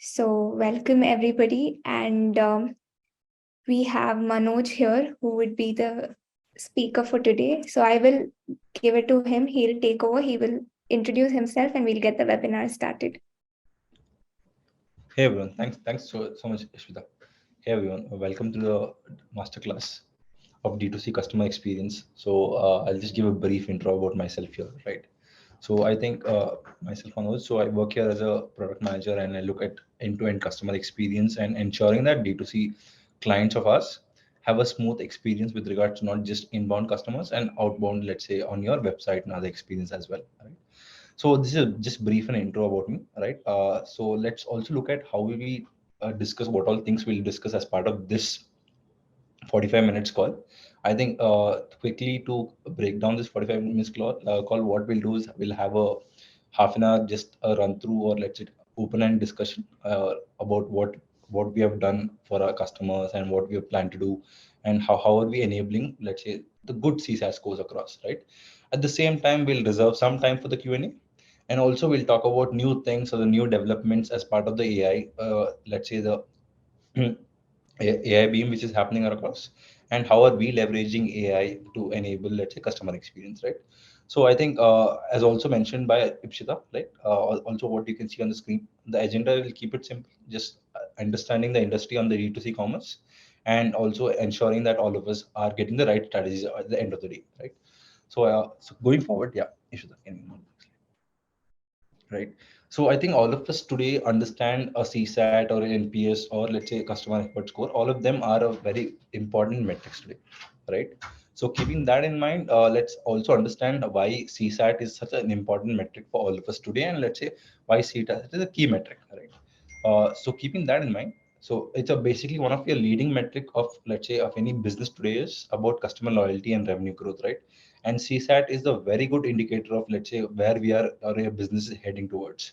So, welcome everybody, and we have Manoj here who would be the speaker for today. So, I will give it to him. He'll take over, he will introduce himself, and we'll get the webinar started. Hey everyone, thanks so much, Ishvita. Hey everyone, welcome to the Masterclass of D2C customer experience. So I'll just give a brief intro about myself here, right? So I think myself, Manoj, so I work here as a product manager and I look at end-to-end customer experience and ensuring that D2C clients of us have a smooth experience with regards to not just inbound customers and outbound, let's say on your website and other experience as well, right? So this is just brief an intro about me, right? So let's also look at how we will discuss what all things we'll discuss as part of this 45 minutes call. I think quickly to break down this 45 minutes call, what we'll do is we'll have a half an hour just a run through or let's say open end discussion about what we have done for our customers and what we have planned to do and how are we enabling, let's say, the good CSAT scores across, right? At the same time, we'll reserve some time for the Q&A, and also we'll talk about new things or the new developments as part of the AI, let's say the AI beam which is happening across, and how are we leveraging AI to enable, let's say, customer experience, right? So I think, as also mentioned by Ipshita, right? Also what you can see on the screen, the agenda will keep it simple, just understanding the industry on the D2C commerce, and also ensuring that all of us are getting the right strategies at the end of the day, right? So going forward, yeah, Ipshita, can you move? Right. So I think all of us today understand a CSAT or an NPS or let's say a customer effort score. All of them are a very important metrics today, right? So keeping that in mind, let's also understand why CSAT is such an important metric for all of us today, and let's say why CSAT is a key metric, right? So keeping that in mind, so it's a basically one of your leading metric of let's say of any business today is about customer loyalty and revenue growth, right? And CSAT is a very good indicator of let's say where we are or a business is heading towards.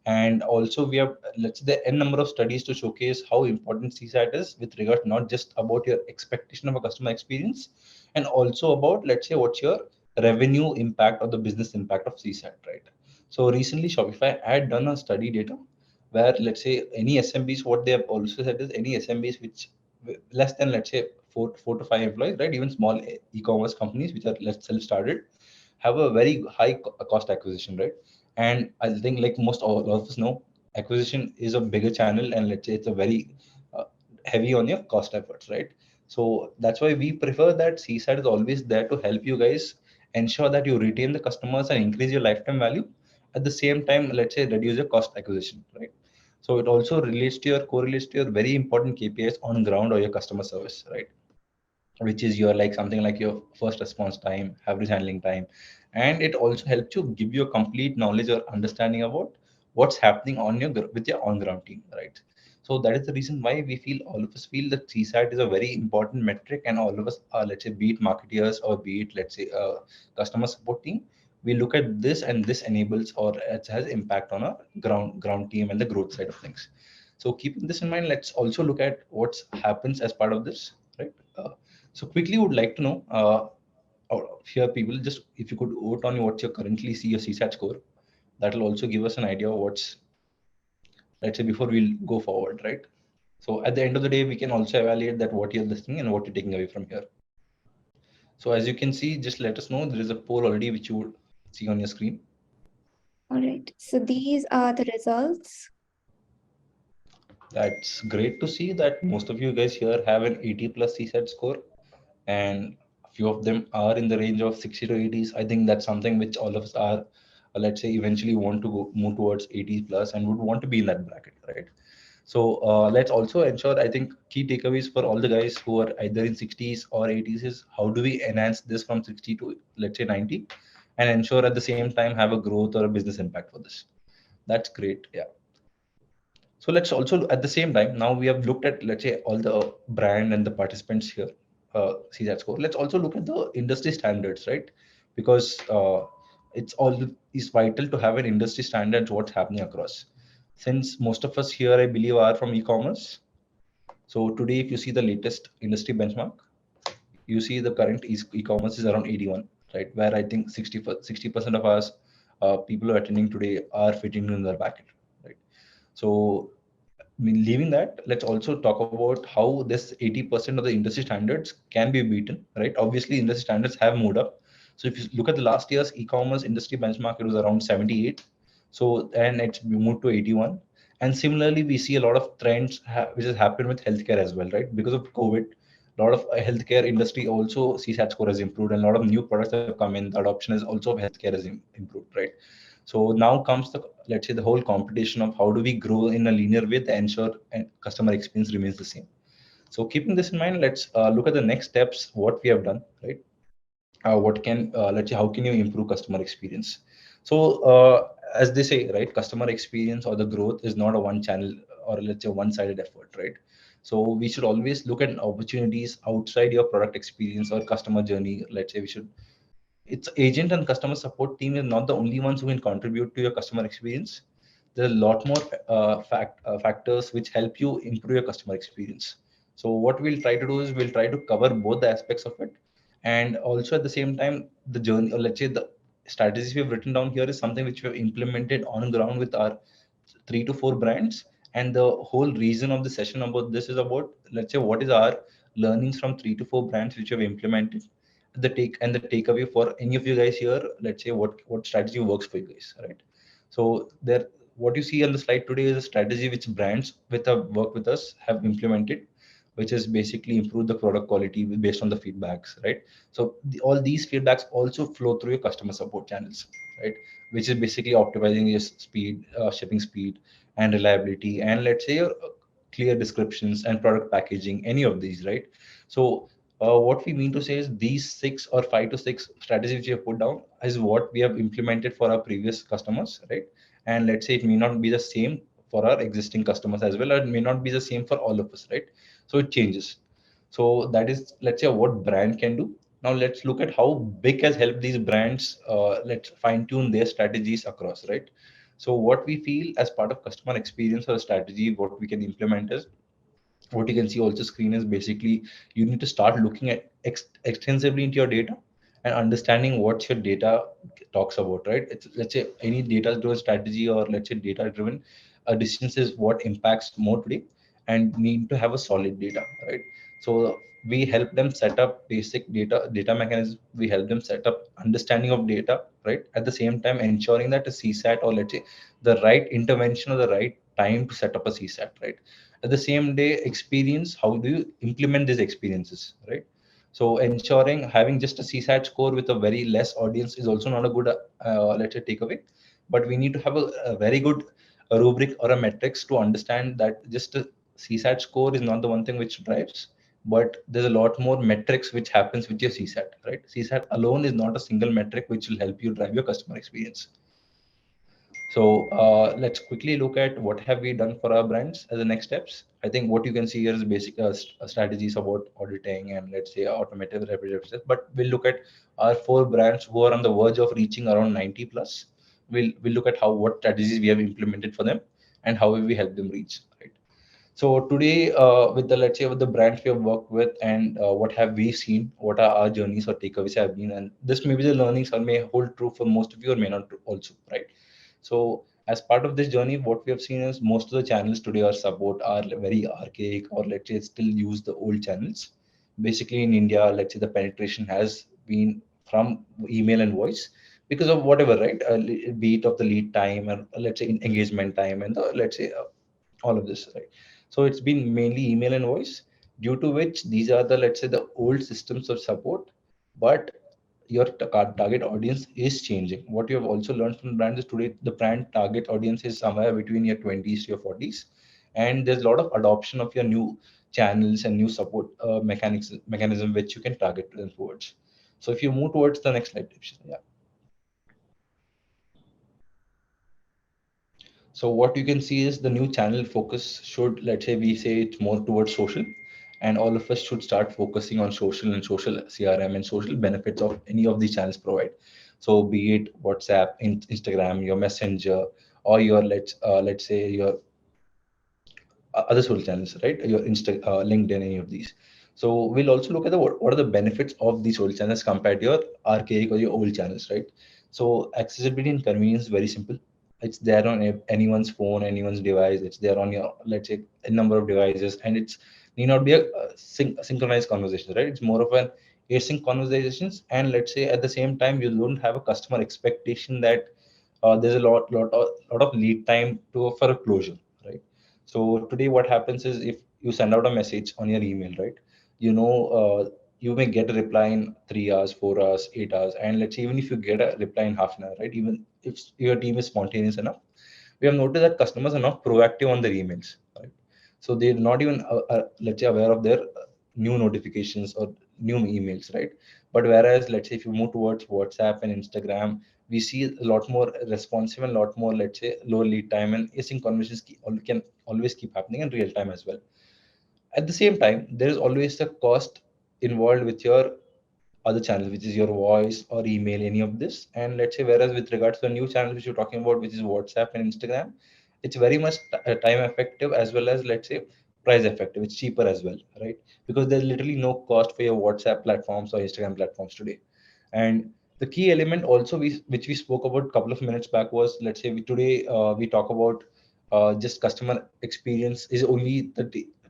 And also we have let's say the n number of studies to showcase how important CSAT is with regard not just about your expectation of a customer experience, and also about let's say what's your revenue impact or the business impact of CSAT, right? So recently Shopify had done a study data where let's say any SMBs, what they have also said is any SMBs which less than let's say four to five employees, right? Even small e-commerce companies which are less self-started have a very high cost acquisition, right? And I think like most all of us know, acquisition is a bigger channel, and let's say it's a very uh, heavy on your cost efforts, right? So that's why we prefer that CSAT is always there to help you guys ensure that you retain the customers and increase your lifetime value. At the same time, let's say reduce your cost acquisition, right? So it also relates to your correlates to your very important KPIs on ground or your customer service, right? Which is your like something like your first response time, average handling time, and it also helps you give you a complete knowledge or understanding about what's happening on your with your on ground team, right? So that is the reason why we feel all of us feel that CSAT is a very important metric, and all of us are let's say be it marketeers or be it let's say customer support team, we look at this and this enables or it has impact on a ground team and the growth side of things. So keeping this in mind, let's also look at what happens as part of this, right? So quickly, would like to know here people just if you could vote on what you currently see your CSAT score. That will also give us an idea of what's, let's say, before we'll go forward, right? So at the end of the day, we can also evaluate that what you're listening and what you're taking away from here. So as you can see, just let us know there is a poll already which you would see on your screen. All right. So, these are the results. That's great to see that most of you guys here have an 80 plus CSAT score, and a few of them are in the range of 60 to 80s. I think that's something which all of us are, let's say, eventually want to go move towards 80 plus and would want to be in that bracket, right? So let's also ensure, I think, key takeaways for all the guys who are either in 60s or 80s is how do we enhance this from 60 to let's say 90, and ensure at the same time have a growth or a business impact for this. That's great. Yeah. So let's also at the same time, now we have looked at let's say all the brand and the participants here, see that score. Let's also look at the industry standards, right? Because it's all is vital to have an industry standards what's happening across. Since most of us here, I believe, are from e-commerce. So today, if you see the latest industry benchmark, you see the current e-commerce is around 81, right? Where I think 60% of us people who are attending today are fitting in their bracket, right? So mean, leaving that, let's also talk about how this 80% of the industry standards can be beaten, right? Obviously, industry standards have moved up. So if you look at the last year's e-commerce industry benchmark, it was around 78. So and it's moved to 81. And similarly, we see a lot of trends which has happened with healthcare as well, right? Because of COVID, a lot of healthcare industry also CSAT score has improved, and a lot of new products have come in. The adoption is also of healthcare has improved, right? So now comes the, let's say, the whole competition of how do we grow in a linear way to ensure and customer experience remains the same. So keeping this in mind, let's look at the next steps, what we have done, right? What can, let's say, how can you improve customer experience? So as they say, right, customer experience or the growth is not a one channel or let's say one-sided effort, right? So we should always look at opportunities outside your product experience or customer journey. Let's say we should, its agent and customer support team is not the only ones who can contribute to your customer experience. There are a lot more factors which help you improve your customer experience. So what we'll try to do is we'll try to cover both the aspects of it, and also at the same time the journey, or let's say the strategies we have written down here is something which we have implemented on ground with our 3 to 4 brands. And the whole reason of the session about this is about, let's say, what is our learnings from 3 to 4 brands which we have implemented, the take and the takeaway for any of you guys here. Let's say what strategy works for you guys, right? So there, what you see on the slide today is a strategy which brands with a work with us have implemented, which is basically improve the product quality based on the feedbacks, right? So all these feedbacks also flow through your customer support channels, right? Which is basically optimizing your speed, shipping speed and reliability, and let's say your clear descriptions and product packaging, any of these, right? So what we mean to say is these 6 or 5 to 6 strategies which we have put down is what we have implemented for our previous customers, right? And let's say it may not be the same for our existing customers as well, or it may not be the same for all of us, right? So it changes. So that is, let's say, what brand can do. Now let's look at how big has helped these brands. Let's fine tune their strategies across, right? So what we feel as part of customer experience or strategy, what we can implement is, what you can see also screen is basically you need to start looking at extensively into your data and understanding what your data talks about, right? It's, let's say, any data driven strategy or let's say data driven decisions is what impacts more today, and need to have a solid data, right? So we help them set up basic data mechanism. We help them set up understanding of data, right? At the same time ensuring that a CSAT, or let's say the right intervention or the right time to set up a CSAT, right? At the same day experience, how do you implement these experiences, right? So ensuring having just a CSAT score with a very less audience is also not a good let's say takeaway, but we need to have a very good rubric or a metrics to understand that just a CSAT score is not the one thing which drives, but there's a lot more metrics which happens with your CSAT, right? CSAT alone is not a single metric which will help you drive your customer experience. So let's quickly look at what have we done for our brands as the next steps. I think what you can see here is basic strategies about auditing and let's say automated repetitive. But we'll look at our 4 brands who are on the verge of reaching around 90 plus. We'll look at how what strategies we have implemented for them and how will we help them reach. Right. So today, with the, let's say, with the brands we have worked with, and what have we seen, what are our journeys or takeaways have been, and this may be the learnings or may hold true for most of you or may not also, right? So as part of this journey, what we have seen is most of the channels today are support are very archaic, or let's say still use the old channels. Basically in India, let's say the penetration has been from email and voice because of whatever, right? Be it of the lead time and let's say engagement time and the, let's say all of this, right? So it's been mainly email and voice, due to which these are the, let's say, the old systems of support. But your target audience is changing. What you have also learned from brands is today the brand target audience is somewhere between your 20s to your 40s, and there's a lot of adoption of your new channels and new support mechanism which you can target them towards. So if you move towards the next slide, yeah. So what you can see is the new channel focus should, let's say we say it's more towards social, and all of us should start focusing on social and social CRM and social benefits of any of these channels provide. So be it WhatsApp, Instagram, your Messenger, or your let's say your other social channels, right? Your LinkedIn, any of these. So we'll also look at the what are the benefits of these social channels compared to your archaic or your old channels, right? So accessibility and convenience, very simple. it's there on anyone's phone, anyone's device. It's there on your, let's say, a number of devices, and it's need not be a synchronized conversation, right? It's more of an async conversations, and let's say at the same time you don't have a customer expectation that there's a lot of lead time to for a closure, right? So today what happens is, if you send out a message on your email, right, you know, you may get a reply in 3 hours, 4 hours, 8 hours, and let's say even if you get a reply in half an hour, right, even if your team is spontaneous enough, we have noticed that customers are not proactive on their emails, right? So they're not even let's say aware of their new notifications or new emails, right? But whereas, let's say, if you move towards WhatsApp and Instagram, we see a lot more responsive and a lot more, let's say, low lead time, and async conversations can always keep happening in real time as well. At the same time, there is always a cost involved with your other channels, which is your voice or email, any of this. And let's say, whereas with regards to the new channels which you're talking about, which is WhatsApp and Instagram, it's very much time effective, as well as, let's say, price effective. It's cheaper as well, right? Because there's literally no cost for your WhatsApp platforms or Instagram platforms today. And the key element also, which we spoke about a couple of minutes back, was, let's say, today we talk about just customer experience is only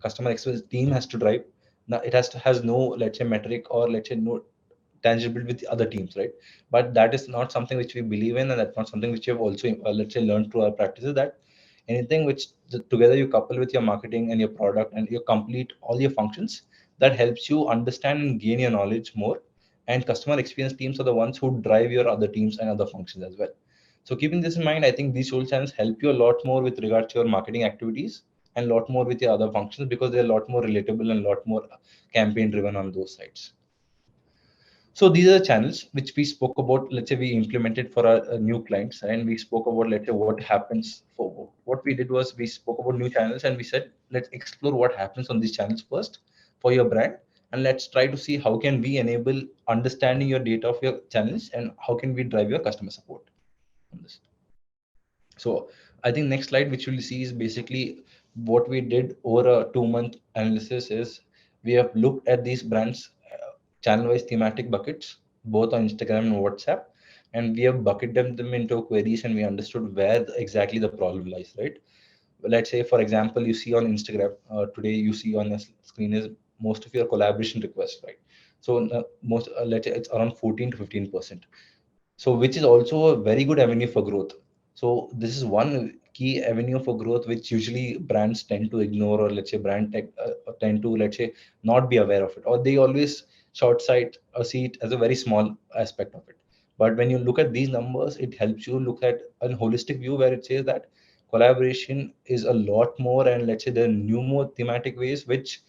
customer experience team has to drive. Now it has no, let's say, metric, or let's say no tangible with other teams, right? But that is not something which we believe in, and that's not something which we have also, let's say, learned through our practices, that anything which together you couple with your marketing and your product and you complete all your functions, that helps you understand and gain your knowledge more. And customer experience teams are the ones who drive your other teams and other functions as well. So keeping this in mind, I think these tool channels help you a lot more with regards to your marketing activities, and a lot more with your other functions, because they're a lot more relatable and a lot more campaign driven on those sites. So these are the channels which we spoke about. Let's say we implemented for our new clients, and we spoke about, let's say, what happens. For what we did was, we spoke about new channels, and we said, let's explore what happens on these channels first for your brand, and let's try to see how can we enable understanding your data of your channels, and how can we drive your customer support on this. So I think next slide, which you'll see, is basically what we did over a 2 month analysis. Is we have looked at these brands channel-wise thematic buckets, both on Instagram and WhatsApp, and we have bucketed them into queries, and we understood where exactly the problem lies, right? Let's say, for example, you see on Instagram today, you see on the screen is most of your collaboration requests, right? So most, let's say, it's around 14 to 15%, so which is also a very good avenue for growth. So this is one key avenue for growth which usually brands tend to ignore, or let's say brand tech tend to, let's say, not be aware of it, or they always short sight or see it as a very small aspect of it. But when you look at these numbers, it helps you look at a holistic view, where it says that collaboration is a lot more, and let's say there are new more thematic ways which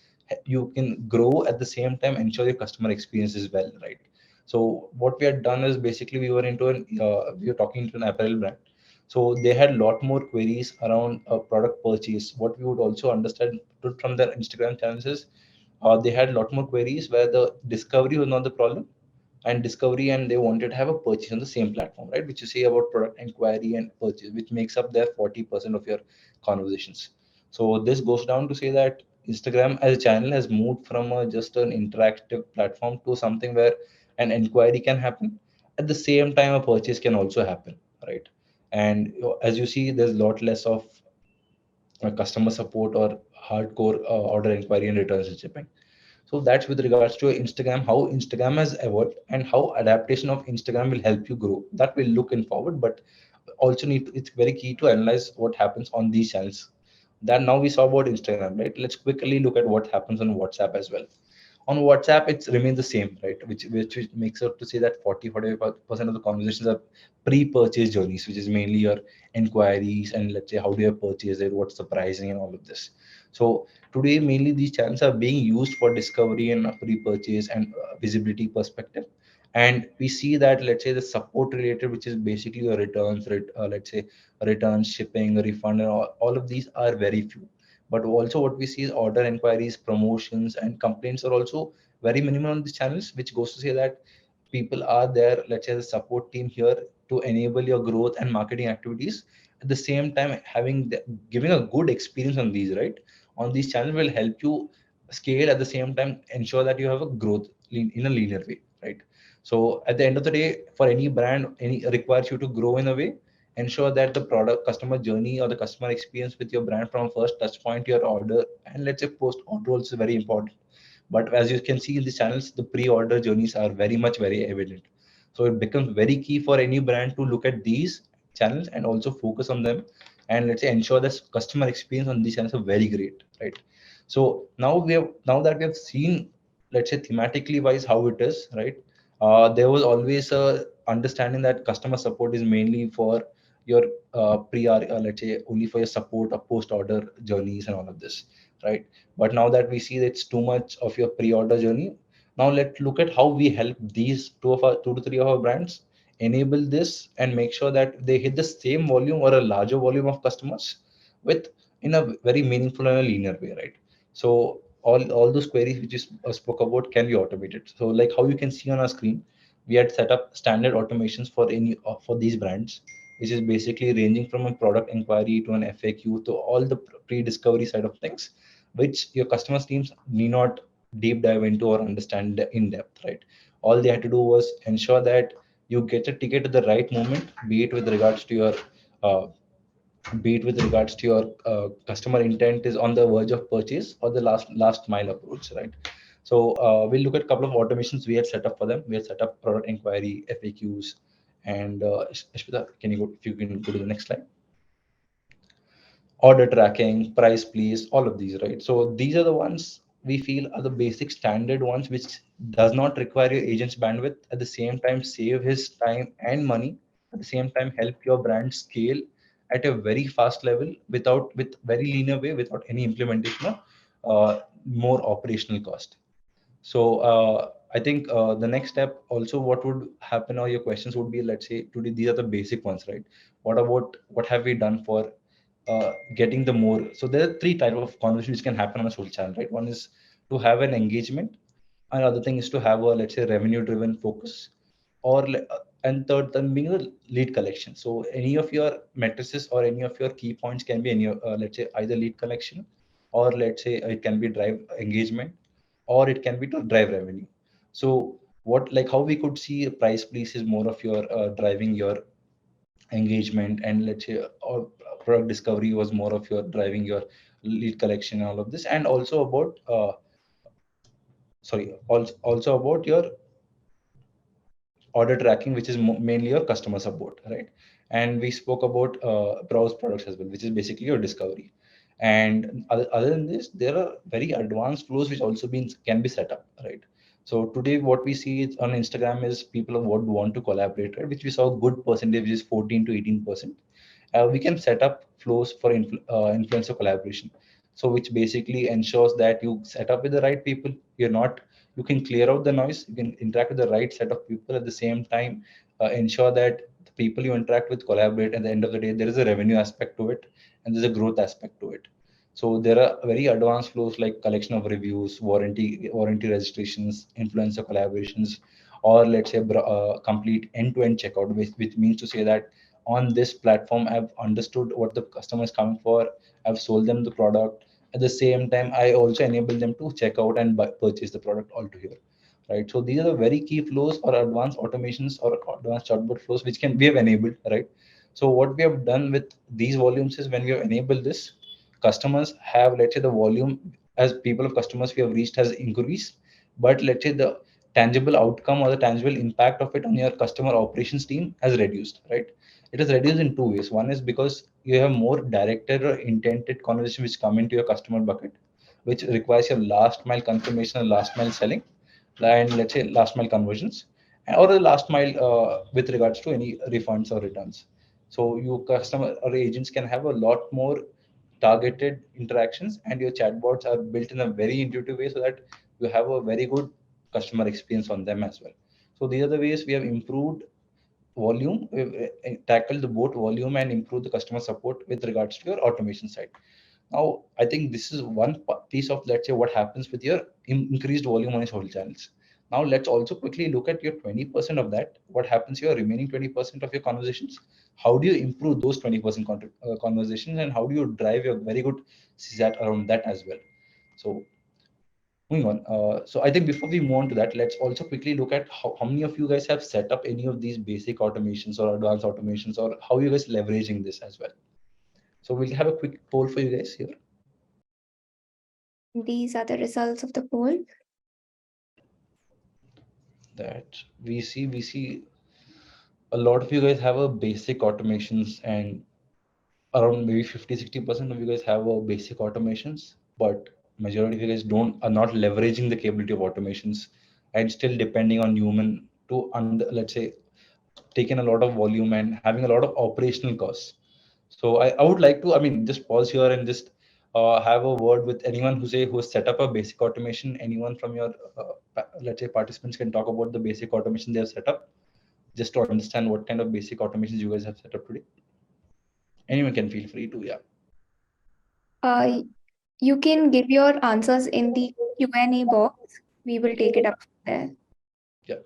you can grow, at the same time ensure your customer experience is well, right? So what we had done is, basically, we were talking to an apparel brand. So they had a lot more queries around product purchase. What we would also understand from their Instagram channels is, they had a lot more queries where the discovery was not the problem, and discovery, and they wanted to have a purchase on the same platform, right? Which you say about product inquiry and purchase, which makes up their 40% of your conversations. So this goes down to say that Instagram as a channel has moved from just an interactive platform to something where an inquiry can happen, at the same time a purchase can also happen, right? And as you see, there's a lot less of customer support or hardcore order inquiry and returns and shipping. So that's with regards to Instagram, how Instagram has evolved, and how adaptation of Instagram will help you grow. That will look in forward, but also it's very key to analyze what happens on these channels. That now we saw about Instagram, right? Let's quickly look at what happens on WhatsApp as well. On WhatsApp, it's remains the same, right? Which makes up to say that 40-45% of the conversations are pre-purchase journeys, which is mainly your inquiries, and let's say, how do you purchase it, what's the pricing, and all of this. So today, mainly these channels are being used for discovery and pre-purchase and visibility perspective. And we see that, let's say, the support related, which is basically your returns, let's say, returns, shipping, refund, and all of these are very few. But also what we see is order inquiries, promotions, and complaints are also very minimal on these channels, which goes to say that people are there, let's say, the support team here to enable your growth and marketing activities. At the same time, giving a good experience on these, right, on these channels will help you scale, at the same time ensure that you have a growth in a linear way, right? So at the end of the day, for any brand, any requires you to grow in a way, ensure that the product customer journey or the customer experience with your brand from first touch point to your order, and let's say post order also is very important. But as you can see in the channels, the pre-order journeys are very evident. So it becomes very key for any brand to look at these channels and also focus on them, and let's say ensure that customer experience on these channels are very great, right? So now that we have seen, let's say thematically wise how it is, right? There was always a understanding that customer support is mainly for your let's say only for your support or post order journeys and all of this, right? But now that we see that it's too much of your pre-order journey, now let's look at how we help these two to three of our brands enable this and make sure that they hit the same volume or a larger volume of customers with in a very meaningful and a linear way, right? So all those queries which is spoke about can be automated. So like how you can see on our screen, we had set up standard automations for any for these brands, which is basically ranging from a product inquiry to an FAQ to all the pre-discovery side of things, which your customer teams need not deep dive into or understand in depth, right? All they had to do was ensure that you get a ticket at the right moment, be it with regards to your uh, customer intent is on the verge of purchase or the last mile approach, right? So we'll look at a couple of automations we have set up for them. We have set up product inquiry, FAQs, and Ashmita, can you go if you can go to the next slide? Order tracking, price please, all of these, right? So these are the ones we feel are the basic standard ones, which does not require your agent's bandwidth, at the same time save his time and money, at the same time help your brand scale at a very fast level with very linear way without any implementation of more operational cost. So I think the next step also what would happen or your questions would be, let's say today these are the basic ones, right? What about what have we done for getting the more? So there are three type of conversations which can happen on a social channel, right? One is to have an engagement. Another thing is to have a, let's say, revenue driven focus, and third then being the lead collection. So any of your matrices or any of your key points can be any let's say either lead collection, or let's say it can be drive engagement, or it can be to drive revenue. So what, like how we could see a price please is more of your driving your engagement, and let's say or product discovery was more of your driving your lead collection and all of this, and also about also about your order tracking, which is mainly your customer support, right? And we spoke about browse products as well, which is basically your discovery. And other than this, there are very advanced flows which also can be set up, right? So today what we see is on Instagram is people would want to collaborate, right? Which we saw a good percentage, which is 14 to 18%. We can set up flows for influencer collaboration, so which basically ensures that you set up with the right people. You're not You can clear out the noise, you can interact with the right set of people, at the same time ensure that the people you interact with collaborate. At the end of the day, there is a revenue aspect to it, and there's a growth aspect to it. So there are very advanced flows like collection of reviews, warranty registrations, influencer collaborations, or let's say complete end-to-end checkout, which means to say that on this platform I've understood what the customer is coming for, I've sold them the product, at the same time I also enable them to check out and purchase the product altogether, right? So these are the very key flows or advanced automations or advanced chatbot flows which can we have enabled, right? So what we have done with these volumes is when we have enabled this, customers have, let's say, the volume as people of customers we have reached has increased, but let's say the tangible outcome or the tangible impact of it on your customer operations team has reduced, right? It is reduced in two ways. One is because you have more directed or intended conversation which come into your customer bucket, which requires your last mile confirmation or last mile selling, and let's say last mile conversions, or the last mile with regards to any refunds or returns. So you customer or agents can have a lot more targeted interactions, and your chatbots are built in a very intuitive way so that you have a very good customer experience on them as well. So these are the ways we have improved volume, tackle the both volume and improve the customer support with regards to your automation side. Now, I think this is one piece of, let's say, what happens with your increased volume on your social channels. Now, let's also quickly look at your 20% of that. What happens to your remaining 20% of your conversations? How do you improve those 20% conversations, and how do you drive your very good CSAT around that as well? So, Moving on. So I think before we move on to that, let's also quickly look at how many of you guys have set up any of these basic automations or advanced automations, or how you guys leveraging this as well. So we'll have a quick poll for you guys here. These are the results of the poll. That we see a lot of you guys have a basic automations, and around maybe 50-60% of you guys have a basic automations, but majority of you guys don't are not leveraging the capability of automations and still depending on human to let's say taking a lot of volume and having a lot of operational costs. So I would like to, I mean, just pause here and just have a word with anyone who has set up a basic automation. Anyone from your let's say participants can talk about the basic automation they have set up, just to understand what kind of basic automations you guys have set up today. Anyone can feel free to, yeah. Uh, you can give your answers in the Q&A box. We will take it up from there. Yeah.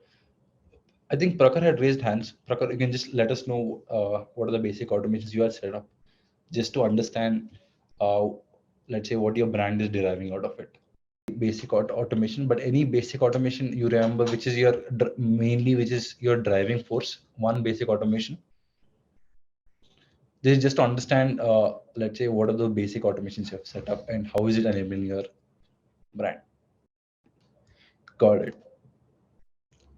I think Prakar had raised hands. Prakar, you can just let us know what are the basic automations you have set up, just to understand, uh, let's say, what your brand is deriving out of it. Basic automation, but any basic automation you remember, which is your mainly, which is your driving force. One basic automation. This is just to understand, let's say, what are the basic automations you have set up and how is it enabling your brand. Got it.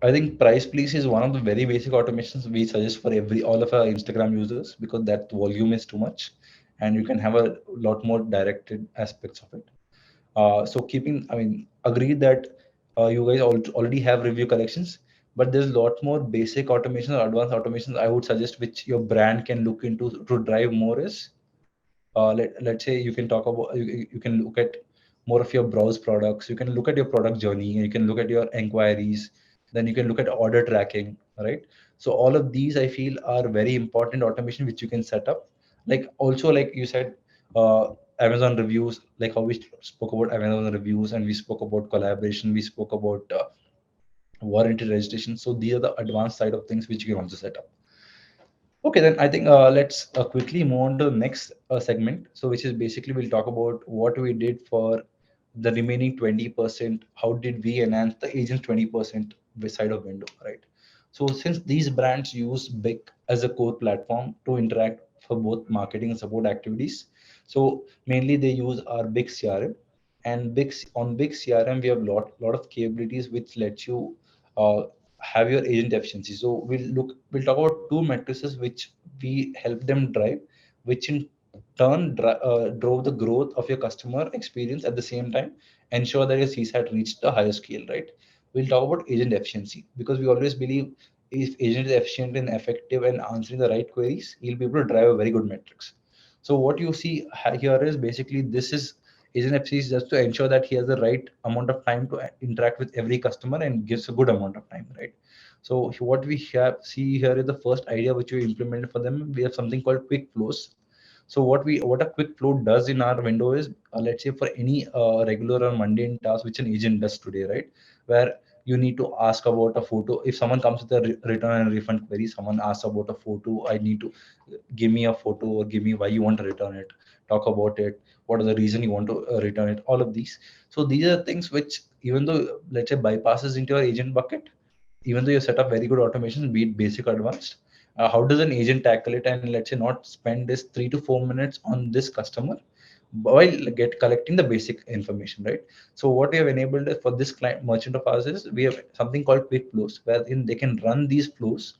I think price please is one of the very basic automations we suggest for every all of our Instagram users, because that volume is too much, and you can have a lot more directed aspects of it. So keeping, I mean, agreed that you guys already have review collections, but there's a lot more basic automations or advanced automations I would suggest which your brand can look into to drive more is, let's say you can talk about, you can look at more of your browse products, you can look at your product journey, you can look at your inquiries, then you can look at order tracking, right? So all of these I feel are very important automation which you can set up. Like also, like you said, Amazon reviews, like how we spoke about Amazon reviews, and we spoke about collaboration, we spoke about warranty registration. So these are the advanced side of things which you can also set up. Okay, then I think let's quickly move on to the next segment. So, which is basically we'll talk about what we did for the remaining 20%. How did we enhance the agent's 20% side of window, right? So, since these brands use Big as a core platform to interact for both marketing and support activities, so mainly they use our Big CRM, and Big CRM we have lot of capabilities which let you uh, have your agent efficiency. So we'll talk about two matrices which we help them drive, which in turn drove the growth of your customer experience, at the same time ensure that your CSAT reached the higher scale, right? We'll talk about agent efficiency, because we always believe if agent is efficient and effective and answering the right queries, he'll be able to drive a very good metrics. So what you see here is basically this is agent efficiency is just to ensure that he has the right amount of time to interact with every customer and gives a good amount of time, right? So what we have see here is the first idea which we implemented for them. We have something called quick flows. So what a quick flow does in our window is, let's say for any regular or mundane task which an agent does today, right? Where you need to ask about a photo. If someone comes with a return and refund query, someone asks about a photo. I need to give me a photo or give me why you want to return it. Talk about it. What are the reason you want to return it? All of these. So these are things which, even though let's say bypasses into your agent bucket, even though you set up very good automation, be it basic or advanced, how does an agent tackle it and let's say not spend this 3 to 4 minutes on this customer while get collecting the basic information, right? So what we have enabled for this client merchant of ours is we have something called quick flows, wherein they can run these flows,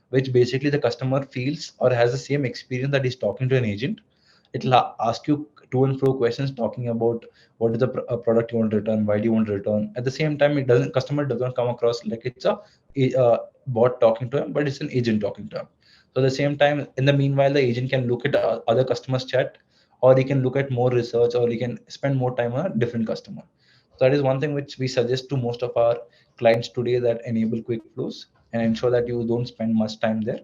which basically the customer feels or has the same experience that he's talking to an agent. It'll ask you to and fro questions talking about what is the product you want to return, why do you want to return. At the same time, it doesn't customer doesn't come across like it's a bot talking to him, but it's an agent talking to him. So at the same time, in the meanwhile, the agent can look at other customers chat, or he can look at more research, or he can spend more time on a different customer. So that is one thing which we suggest to most of our clients today, that enable quick flows and ensure that you don't spend much time there,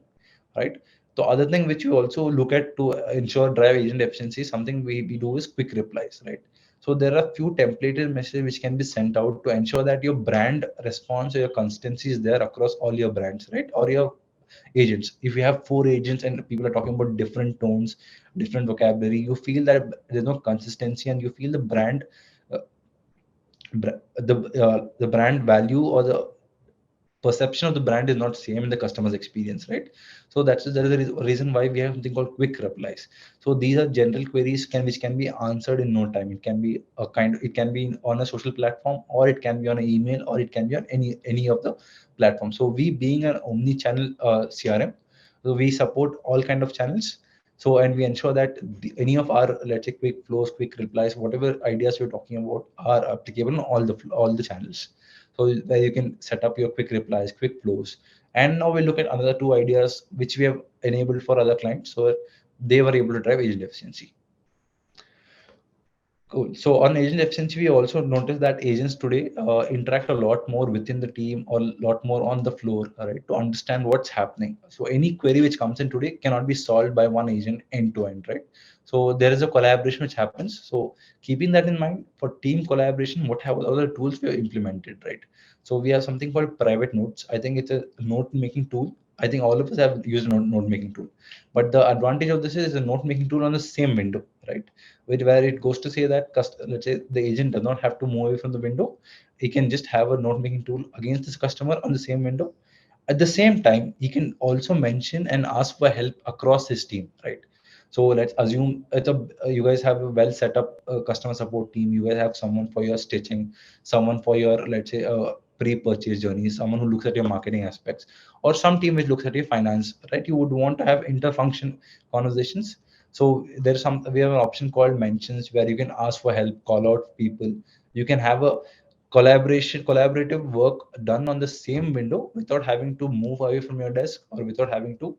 right? The other thing which you also look at to ensure drive agent efficiency, something we do is quick replies, right? So there are few templated messages which can be sent out to ensure that your brand response or your consistency is there across all your brands, right? Or your agents. If you have four agents and people are talking about different tones, different vocabulary, you feel that there's no consistency and you feel the brand uh, the brand value or the perception of the brand is not same in the customer's experience, right? So that is the reason why we have something called quick replies. So these are general queries which can be answered in no time. It can be it can be on a social platform, or it can be on an email, or it can be on any of the platforms. So we being an omni channel CRM, so we support all kind of channels. So and we ensure that any of our, let's say, quick flows, quick replies, whatever ideas you're talking about are applicable on all the channels. So where you can set up your quick replies, quick flows. And now we'll look at another two ideas which we have enabled for other clients, so they were able to drive agent efficiency. Cool. So on agent efficiency, we also noticed that agents today interact a lot more within the team, or a lot more on the floor, right, to understand what's happening. So any query which comes in today cannot be solved by one agent end to end, right? So there is a collaboration which happens. So keeping that in mind, for team collaboration, what have other tools we have implemented, right? So we have something called private notes. I think it's a note making tool. I think all of us have used note making tool, but the advantage of this is a note making tool on the same window, right? Where it goes to say that let's say the agent does not have to move away from the window. He can just have a note making tool against this customer on the same window. At the same time, he can also mention and ask for help across his team, right? So let's assume you guys have a well set up customer support team. You guys have someone for your stitching, someone for your, let's say, pre-purchase journey, someone who looks at your marketing aspects, or some team which looks at your finance, right? You would want to have interfunction conversations. So we have an option called mentions, where you can ask for help, call out people. You can have a collaborative work done on the same window without having to move away from your desk, or without having to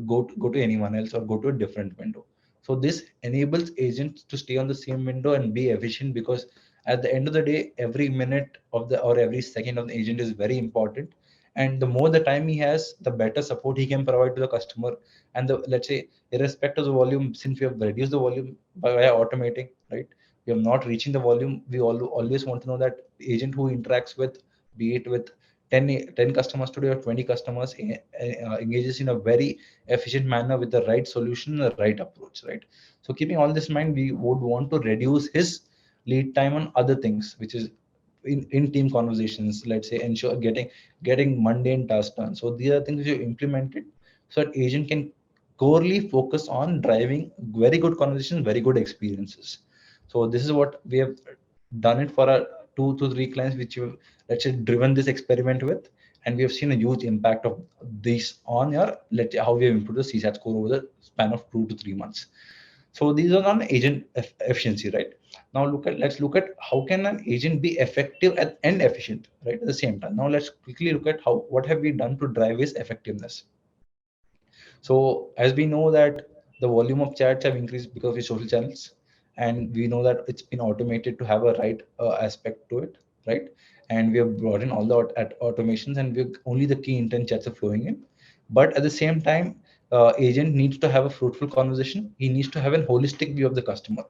go to anyone else or go to a different window. So this enables agents to stay on the same window and be efficient, because at the end of the day, every minute of the or every second of the agent is very important. And the more the time he has, the better support he can provide to the customer. And the, let's say, irrespective of the volume, since we have reduced the volume by automating, right, we are not reaching the volume. We always want to know that the agent who interacts with, be it with 10 customers today or 20 customers, engages in a very efficient manner with the right solution, the right approach, right? So keeping all this in mind, we would want to reduce his lead time on other things, which is in team conversations, let's say, ensure getting mundane tasks done. So these are things you implemented, so that agent can corely focus on driving very good conversations, very good experiences. So this is what we have done it for our 2 to 3 clients which we've, let's say, driven this experiment with. And we have seen a huge impact of this on your, let's say, how we have improved the CSAT score over the span of 2 to 3 months. So these are on agent efficiency, right? Now let's look at how can an agent be effective and efficient, right, at the same time. Now let's quickly look at how what have we done to drive his effectiveness. So as we know that the volume of chats have increased because of the social channels, and we know that it's been automated to have a right aspect to it, right? And we have brought in all the automations, and we only the key intent chats are flowing in. But at the same time, agent needs to have a fruitful conversation. He needs to have a holistic view of the customer.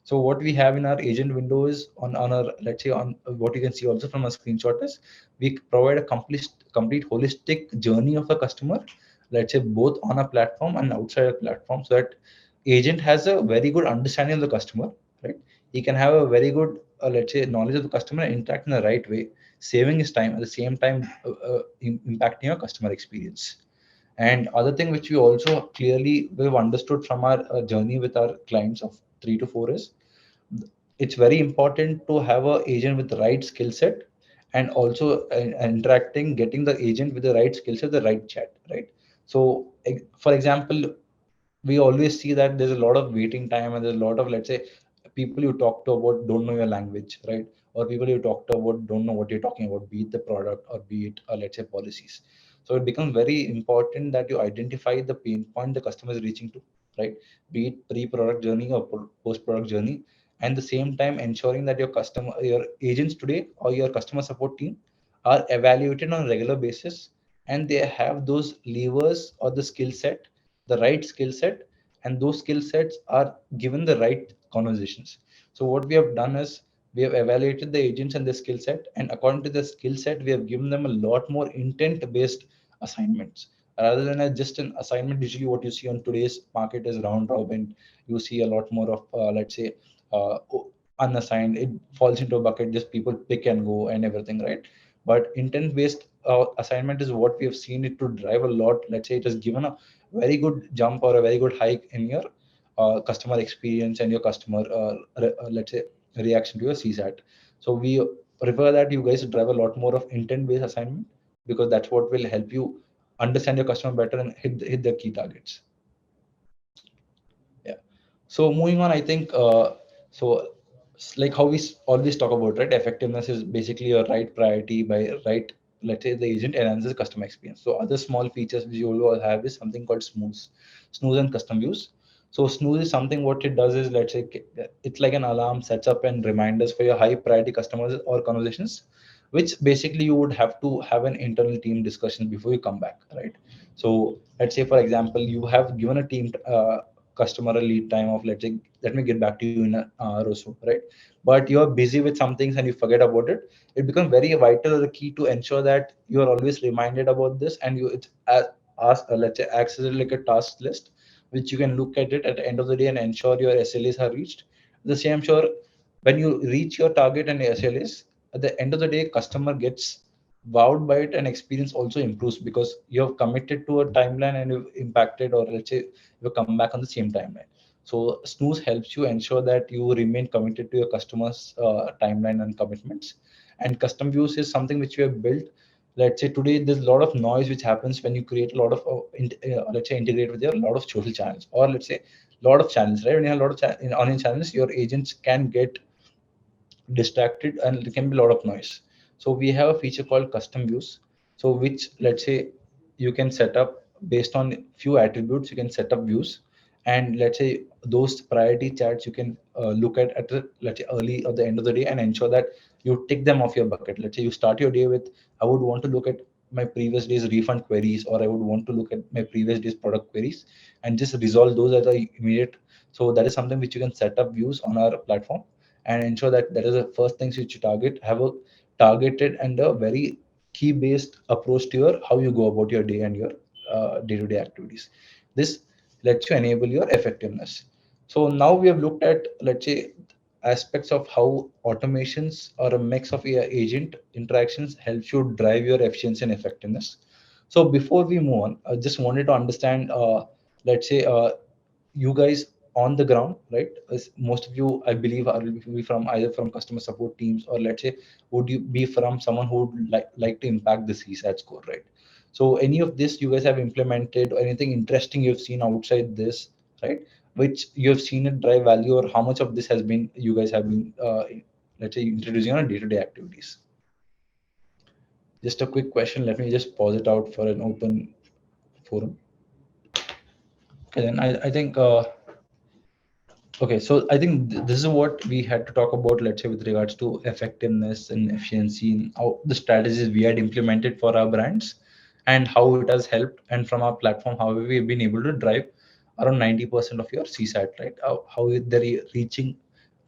So what we have in our agent window is on our, let's say, on what you can see also from a screenshot is, we provide a complete holistic journey of a customer, let's say, both on a platform and outside a platform, so that agent has a very good understanding of the customer, right? He can have a very good, let's say, knowledge of the customer and interact in the right way, saving his time, at the same time impacting your customer experience. And other thing which we also clearly we've understood from our journey with our clients of 3 to 4 is, it's very important to have a agent with the right skill set, and also interacting, getting the agent with the right skill set, the right chat, right? So for example, we always see that there's a lot of waiting time, and there's a lot of, let's say, people you talk to about don't know your language, right? Or people you talk to about don't know what you're talking about, be it the product or be it, let's say, policies. So it becomes very important that you identify the pain point the customer is reaching to, right? Be it pre-product journey or post-product journey. And the same time ensuring that your agents today or your customer support team are evaluated on a regular basis, and they have those levers or the right skill set, and those skill sets are given the right conversations. So what we have done is, we have evaluated the agents and the skill set, and according to the skill set, we have given them a lot more intent based assignments, rather than just an assignment. Usually what you see on today's market is round robin. You see a lot more of, let's say, unassigned, it falls into a bucket, just people pick and go and everything, right? But intent based assignment is what we have seen it to drive a lot. Let's say it has given a very good jump or a very good hike in your customer experience and your customer let's say reaction to your CSAT. So we prefer that you guys drive a lot more of intent based assignment, because that's what will help you understand your customer better and hit the key targets. Yeah. So moving on, I think like how always talk about, right? Effectiveness is basically your right priority by right. Let's say the agent enhances customer experience. So other small features which you will have is something called snooze and custom views. So snooze is something, what it does is, let's say it's like an alarm, sets up and reminders for your high priority customers or conversations, which basically you would have to have an internal team discussion before you come back, right? So let's say, for example, you have given a team customer a lead time of, let's say, let me get back to you in an hour or so, right? But you're busy with some things and you forget about it. It becomes very vital or the key to ensure that you are always reminded about this, and you it's ask let's say acts as like a task list, which you can look at it at the end of the day and ensure your SLAs are reached. The same, sure, when you reach your target and SLAs, at the end of the day, customer gets wowed by it and experience also improves, because you have committed to a timeline and you've impacted, or let's say you come back on the same timeline. So snooze helps you ensure that you remain committed to your customers timeline and commitments. And custom views is something which we have built. Let's say today there's a lot of noise which happens when you create a lot of let's say integrate with your lot of social channels, or let's say a lot of channels, right? When you have a lot of on your channels, your agents can get distracted and there can be a lot of noise. So we have a feature called custom views, so which, let's say, you can set up based on few attributes. You can set up views, and let's say those priority chats you can look at the, let's say, early or the end of the day, and ensure that you tick them off your bucket. Let's say you start your day with, I would want to look at my previous day's refund queries, or I would want to look at my previous day's product queries, and just resolve those at the immediate. So that is something which you can set up views on our platform, and ensure that that is the first things which you target. Have a targeted and a very key based approach to your how you go about your day and your day-to-day activities. This lets you enable your effectiveness. So now we have looked at, let's say, aspects of how automations or a mix of AI agent interactions helps you drive your efficiency and effectiveness. So before we move on, I just wanted to understand, let's say, you guys on the ground, right? As most of you, I believe, are will be from either from customer support teams, or let's say, would you be from someone who would like to impact the CSAT score, right? So any of this you guys have implemented, or anything interesting you've seen outside this, right? Which you have seen it drive value, or how much of this has been you guys have been, let's say, introducing on day-to-day activities? Just a quick question. Let me just pause it out for an open forum. Okay, then I think. Okay, so I think this is what we had to talk about, let's say, with regards to effectiveness and efficiency, and how the strategies we had implemented for our brands and how it has helped. And from our platform, how we've been able to drive around 90% of your CSAT, right? How they're reaching,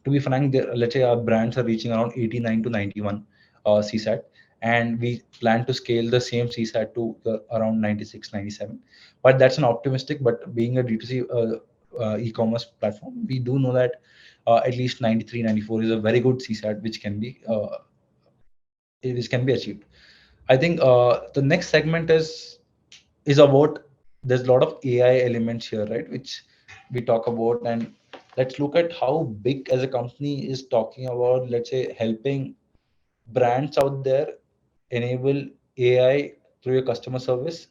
to be frank, let's say our brands are reaching around 89 to 91 CSAT, and we plan to scale the same CSAT to around 96, 97. But that's an optimistic, but being a D2C e-commerce platform, we do know that at least 93, 94 is a very good CSAT, which can be achieved. I think the next segment is about, there's a lot of AI elements here, right? Which we talk about, and let's look at how big as a company is talking about, let's say, helping brands out there enable AI through your customer service,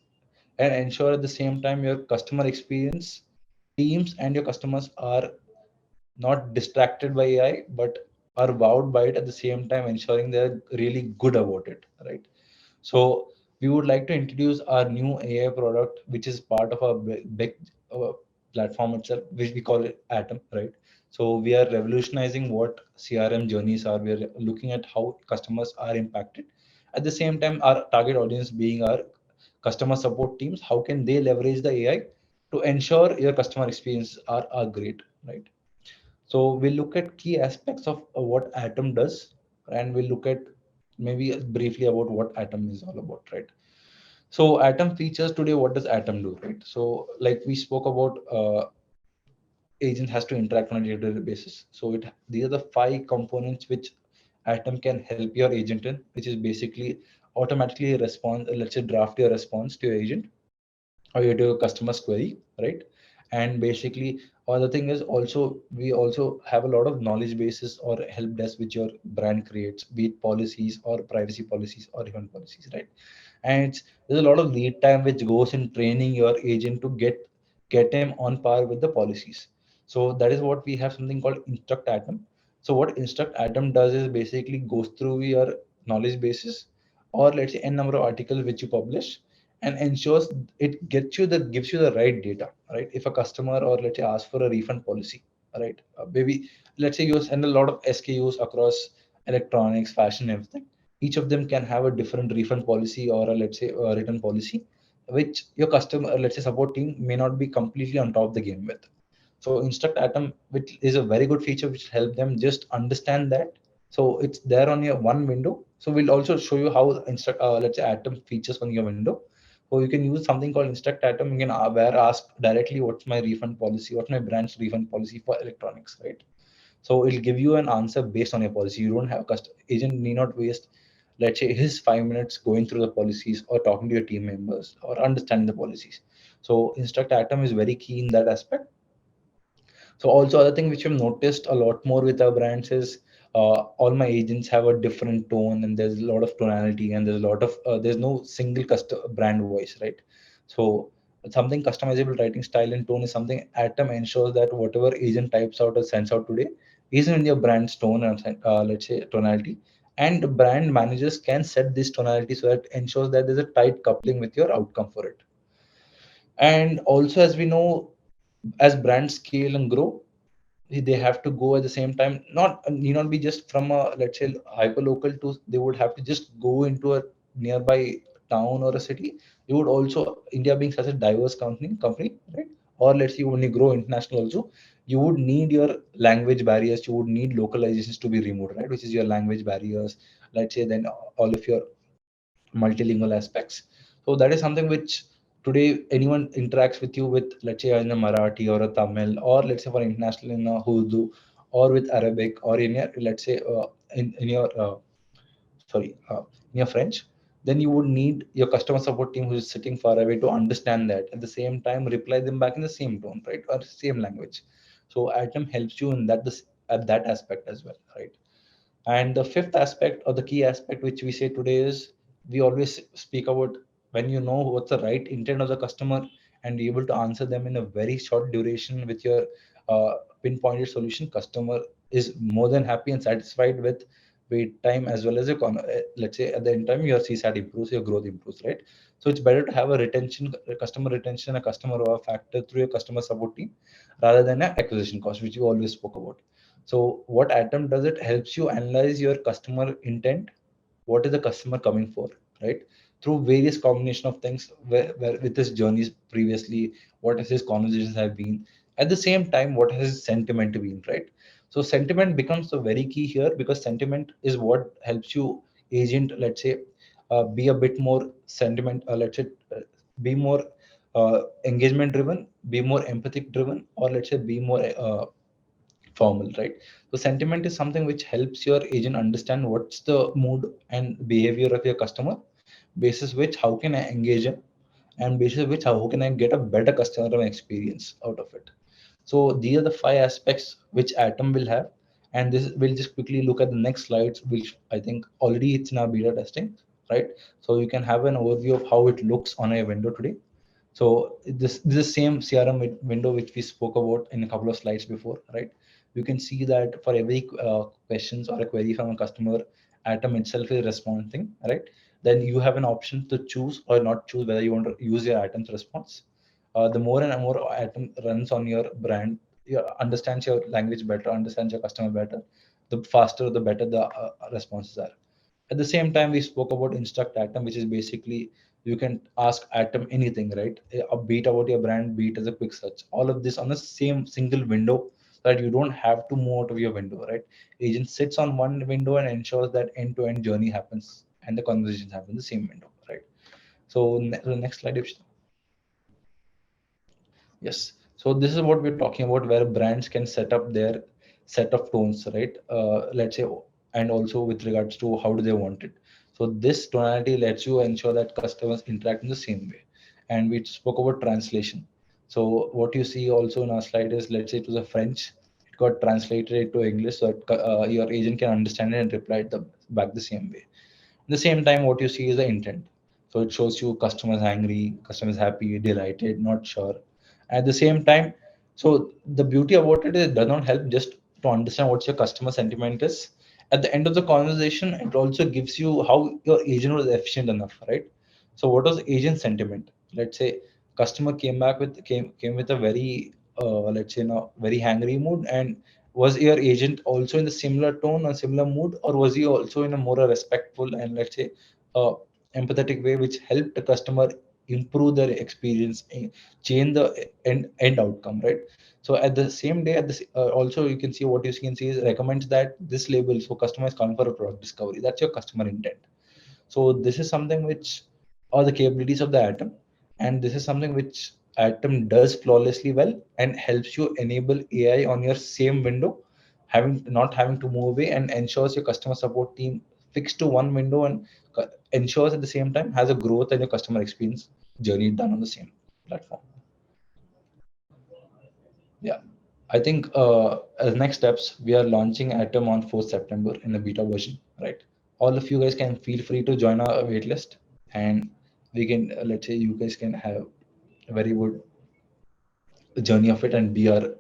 and ensure at the same time your customer experience teams and your customers are not distracted by AI, but are wowed by it at the same time, ensuring they're really good about it, right? So we would like to introduce our new AI product, which is part of our big platform itself, which we call it Atom, right? So we are revolutionizing what CRM journeys are. We are looking at how customers are impacted. At the same time, our target audience being our customer support teams, how can they leverage the AI to ensure your customer experience are great, right? So we'll look at key aspects of what Atom does, and we'll look at maybe briefly about what Atom is all about, right? So Atom features today, what does Atom do, right? So like we spoke about agent has to interact on a day-to-day basis. So these are the five components which Atom can help your agent in, which is basically automatically respond, let's say draft your response to your agent or you do a customer's query, right? And basically, other thing is also we also have a lot of knowledge bases or help desk which your brand creates, be it policies or privacy policies or even policies, right? And there's a lot of lead time which goes in training your agent to get him on par with the policies. So that is what we have something called Instruct Atom. So what Instruct Atom does is basically goes through your knowledge bases or let's say n number of articles which you publish and ensures it gets you the gives you the right data, right? If a customer or let's say ask for a refund policy, right? Maybe let's say you send a lot of SKUs across electronics, fashion, everything. Each of them can have a different refund policy or a, let's say a return policy, which your customer, let's say support team may not be completely on top of the game with. So Instruct Atom, which is a very good feature, which help them just understand that. So it's there on your one window. So we'll also show you how Instruct, let's say Atom features on your window. So you can use something called Instruct Atom. You can where ask directly what's my refund policy, what's my brand's refund policy for electronics, right? So it'll give you an answer based on your policy. You don't have agent need not waste, let's say, his 5 minutes going through the policies or talking to your team members or understanding the policies. So Instruct Atom is very key in that aspect. So also other thing which I've noticed a lot more with our brands is all my agents have a different tone and there's a lot of tonality and there's a lot of there's no single custom brand voice, right? So something customizable writing style and tone is something Atom ensures that whatever agent types out or sends out today is in your brand's tone and let's say tonality. And brand managers can set this tonality so that ensures that there's a tight coupling with your outcome for it. And also, as we know, as brands scale and grow, they have to go at the same time, not need not be just from a let's say hyper local to they would have to just go into a nearby town or a city. You would also, India being such a diverse company, right? Or let's say when you grow international also, you would need your language barriers, you would need localizations to be removed, right? Which is your language barriers, let's say, then all of your multilingual aspects. So that is something which today anyone interacts with you with, let's say in a Marathi or a Tamil, or let's say for international in a Urdu, or with Arabic, or in your let's say in your sorry in your French. Then you would need your customer support team who is sitting far away to understand that. At the same time, reply them back in the same tone, right, or same language. So Atom helps you in that this at that aspect as well, right? And the fifth aspect or the key aspect which we say today is we always speak about when you know what's the right intent of the customer and be able to answer them in a very short duration with your pinpointed solution, customer is more than happy and satisfied with wait time as well as your let's say at the end time your CSAT improves, your growth improves, right? So it's better to have a customer retention, a customer wow factor through your customer support team rather than an acquisition cost, which you always spoke about. So what Atom does, it helps you analyze your customer intent. What is the customer coming for, right? Through various combination of things, where with his journeys previously, what has his conversations have been. At the same time, what has his sentiment been, right? So sentiment becomes the very key here because sentiment is what helps you agent, let's say, be a bit more sentiment, let's say, be more engagement driven, be more empathic driven, or let's say be more formal, right? So sentiment is something which helps your agent understand what's the mood and behavior of your customer, basis which how can I engage him, and basis which how can I get a better customer experience out of it. So these are the five aspects which Atom will have, and this we'll just quickly look at the next slides, which I think already it's in our beta testing, right? So you can have an overview of how it looks on a window today. So this is same CRM window which we spoke about in a couple of slides before, right? You can see that for every questions or a query from a customer, Atom itself is responding, right? Then you have an option to choose or not choose whether you want to use your Atom's response. The more and more Atom runs on your brand, you understands your language better, understands your customer better, the faster, the better the responses are. At the same time, we spoke about Instruct Atom, which is basically you can ask Atom anything, right? A beat about your brand, beat as a quick search. All of this on the same single window so that you don't have to move out of your window, right? Agent sits on one window and ensures that end-to-end journey happens and the conversations happen in the same window, right? So the next slide, if yes. So this is what we're talking about, where brands can set up their set of tones, right? Let's say, and also with regards to how do they want it. So this tonality lets you ensure that customers interact in the same way. And we spoke about translation. So what you see also in our slide is, let's say it was a French, it got translated into English so that your agent can understand it and reply back the same way. At the same time, what you see is the intent. So it shows you customers angry, customers happy, delighted, not sure. At the same time, so the beauty about it is it does not help just to understand what your customer sentiment is. At the end of the conversation, it also gives you how your agent was efficient enough, right? So what was agent sentiment? Let's say customer came with a very let's say very angry mood, and was your agent also in the similar tone or similar mood, or was he also in a more respectful and, let's say, uh, empathetic way, which helped the customer improve their experience, change the end outcome, right? So at the same day, also you can see, what you can see is recommends that this label, so customer is coming for a product discovery, that's your customer intent. So this is something which are the capabilities of the Atom, and this is something which Atom does flawlessly well and helps you enable AI on your same window, having not having to move away, and ensures your customer support team fixed to one window, and ensures at the same time has a growth and your customer experience journey done on the same platform. Yeah. I think as next steps, we are launching Atom on 4th September in the beta version, right? All of you guys can feel free to join our waitlist, and we can, let's say, you guys can have a very good journey of it and be our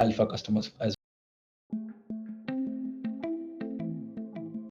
alpha customers as